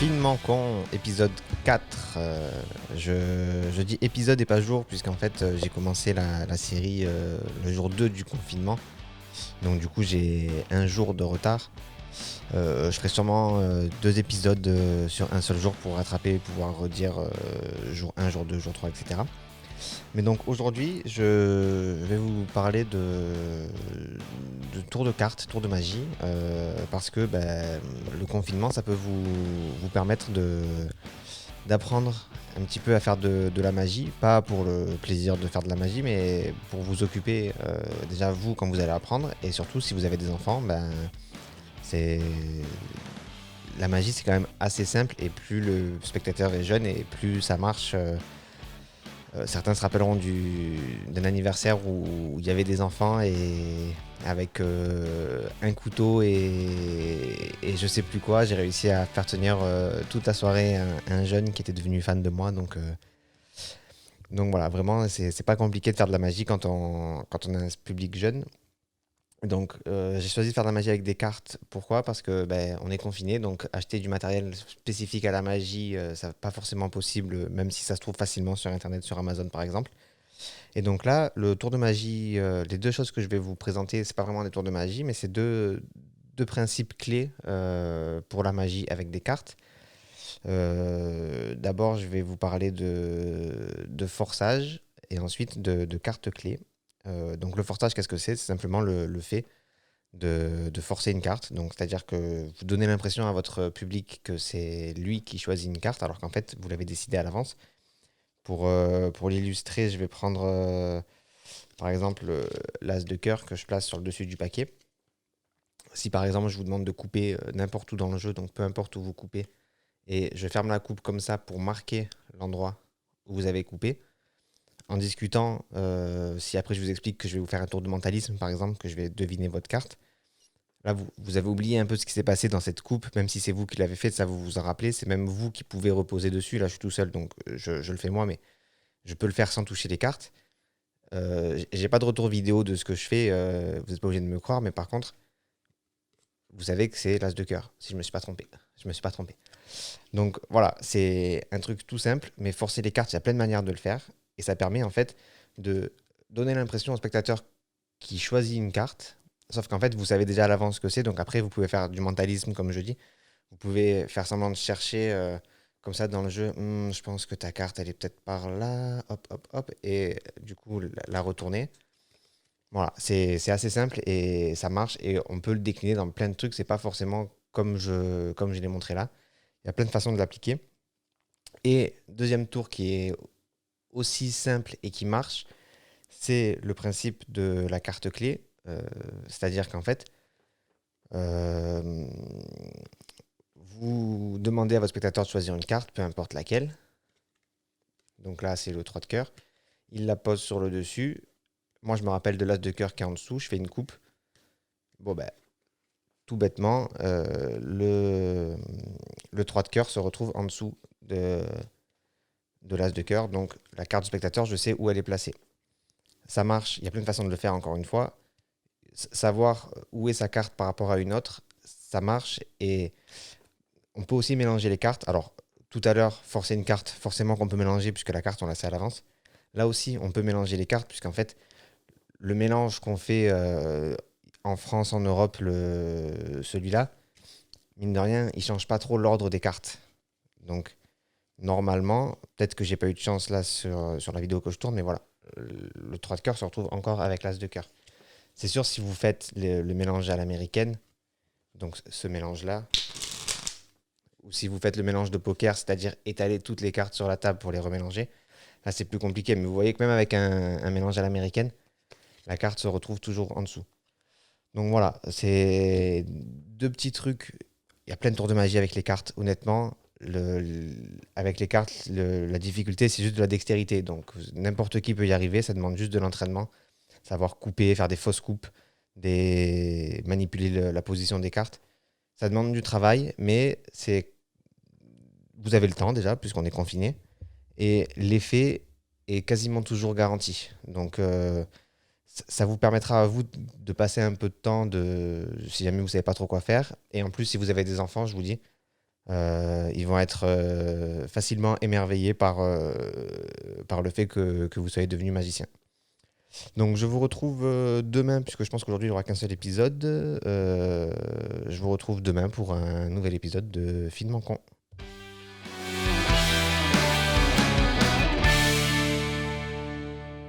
Confinement con, épisode 4. Je dis épisode et pas jour, puisqu'en fait j'ai commencé la série le jour 2 du confinement. Donc du coup j'ai un jour de retard. Je ferai sûrement 2 épisodes sur un seul jour pour rattraper et pouvoir redire jour 1, jour 2, jour 3, etc. Mais donc aujourd'hui, je vais vous parler de tour de cartes, tour de magie, parce que le confinement, ça peut vous permettre d'apprendre un petit peu à faire de la magie, pas pour le plaisir de faire de la magie, mais pour vous occuper déjà vous quand vous allez apprendre, et surtout si vous avez des enfants, c'est la magie c'est quand même assez simple, et plus le spectateur est jeune et plus ça marche. Certains se rappelleront d'un anniversaire où il y avait des enfants et avec un couteau et je sais plus quoi, j'ai réussi à faire tenir toute la soirée un jeune qui était devenu fan de moi. Donc voilà, vraiment, c'est pas compliqué de faire de la magie quand on a un public jeune. Donc j'ai choisi de faire de la magie avec des cartes. Pourquoi? Parce que on est confiné, donc acheter du matériel spécifique à la magie, ça n'est pas forcément possible, même si ça se trouve facilement sur Internet, sur Amazon par exemple. Et donc là, le tour de magie, les deux choses que je vais vous présenter, c'est pas vraiment des tours de magie, mais c'est deux principes clés pour la magie avec des cartes. D'abord, je vais vous parler de forçage et ensuite de cartes clés. Donc le forçage, qu'est-ce que c'est? C'est simplement le fait de forcer une carte. Donc c'est-à-dire que vous donnez l'impression à votre public que c'est lui qui choisit une carte, alors qu'en fait, vous l'avez décidé à l'avance. Pour l'illustrer, je vais prendre par exemple l'as de cœur que je place sur le dessus du paquet. Si par exemple je vous demande de couper n'importe où dans le jeu, donc peu importe où vous coupez, et je ferme la coupe comme ça pour marquer l'endroit où vous avez coupé, en discutant, si après je vous explique que je vais vous faire un tour de mentalisme par exemple, que je vais deviner votre carte, là vous avez oublié un peu ce qui s'est passé dans cette coupe, même si c'est vous qui l'avez fait, ça vous vous en rappelez, c'est même vous qui pouvez reposer dessus, là je suis tout seul donc je le fais moi, mais je peux le faire sans toucher les cartes. J'ai pas de retour vidéo de ce que je fais, vous n'êtes pas obligé de me croire, mais par contre, vous savez que c'est l'as de cœur, si je me suis pas trompé. Je me suis pas trompé. Donc voilà, c'est un truc tout simple, mais forcer les cartes, il y a plein de manières de le faire, et ça permet en fait de donner l'impression au spectateur qui choisit une carte, sauf qu'en fait, vous savez déjà à l'avance ce que c'est, donc après, vous pouvez faire du mentalisme, comme je dis, vous pouvez faire semblant de chercher comme ça dans le jeu. Je pense que ta carte, elle est peut-être par là. Hop, hop, hop. Et du coup, la retourner. Voilà, c'est assez simple et ça marche. Et on peut le décliner dans plein de trucs. C'est pas forcément comme je l'ai montré là. Il y a plein de façons de l'appliquer. Et deuxième tour qui est aussi simple et qui marche, c'est le principe de la carte clé. C'est-à-dire qu'en fait, euh, vous demandez à votre spectateur de choisir une carte, peu importe laquelle. Donc là, c'est le 3 de cœur. Il la pose sur le dessus. Moi, je me rappelle de l'as de cœur qui est en dessous. Je fais une coupe. Bon, tout bêtement, le 3 de cœur se retrouve en dessous de l'as de cœur. Donc, la carte du spectateur, je sais où elle est placée. Ça marche. Il y a plein de façons de le faire, encore une fois. Savoir où est sa carte par rapport à une autre, ça marche. Et on peut aussi mélanger les cartes. Alors, tout à l'heure, forcer une carte, forcément qu'on peut mélanger puisque la carte, on la sait à l'avance. Là aussi, on peut mélanger les cartes puisqu'en fait, le mélange qu'on fait en France, en Europe, celui-là, mine de rien, il change pas trop l'ordre des cartes. Donc, normalement, peut-être que j'ai pas eu de chance là sur la vidéo que je tourne, mais voilà, le 3 de cœur se retrouve encore avec l'as de cœur. C'est sûr, si vous faites le mélange à l'américaine, donc ce mélange-là, ou si vous faites le mélange de poker, c'est-à-dire étaler toutes les cartes sur la table pour les remélanger, là c'est plus compliqué. Mais vous voyez que même avec un mélange à l'américaine, la carte se retrouve toujours en dessous. Donc voilà, c'est deux petits trucs. Il y a plein de tours de magie avec les cartes. Honnêtement, avec les cartes, la difficulté, c'est juste de la dextérité. Donc n'importe qui peut y arriver, ça demande juste de l'entraînement. Savoir couper, faire des fausses coupes, manipuler la position des cartes. Ça demande du travail, mais vous avez le temps déjà, puisqu'on est confiné. Et l'effet est quasiment toujours garanti. Donc ça vous permettra à vous de passer un peu de temps si jamais vous savez pas trop quoi faire. Et en plus, si vous avez des enfants, je vous dis, Ils vont être facilement émerveillés par le fait que vous soyez devenu magicien. Donc je vous retrouve demain, puisque je pense qu'aujourd'hui il n'y aura qu'un seul épisode. Je vous retrouve demain pour un nouvel épisode de Finement Con.